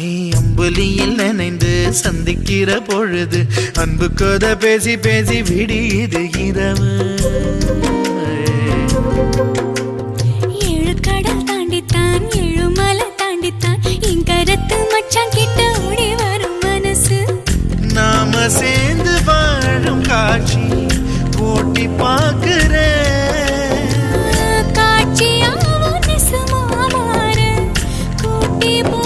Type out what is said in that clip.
அம்புலியில் நினைந்து சந்திக்கிற பொழுது அன்பு கதை பேசி பேசி விடியுது இரவு. ஏழு கடல் தாண்டித்தான் ஏழு மலை தாண்டித்தான் என் கருத்து மச்சான் கிட்ட ஓடி வரும் மனசு. நாம சேர்ந்து வாழும் காட்சி போட்டி பார்க்கிறேன். காட்சியாவும் நெசமா மாற கூட்டி போ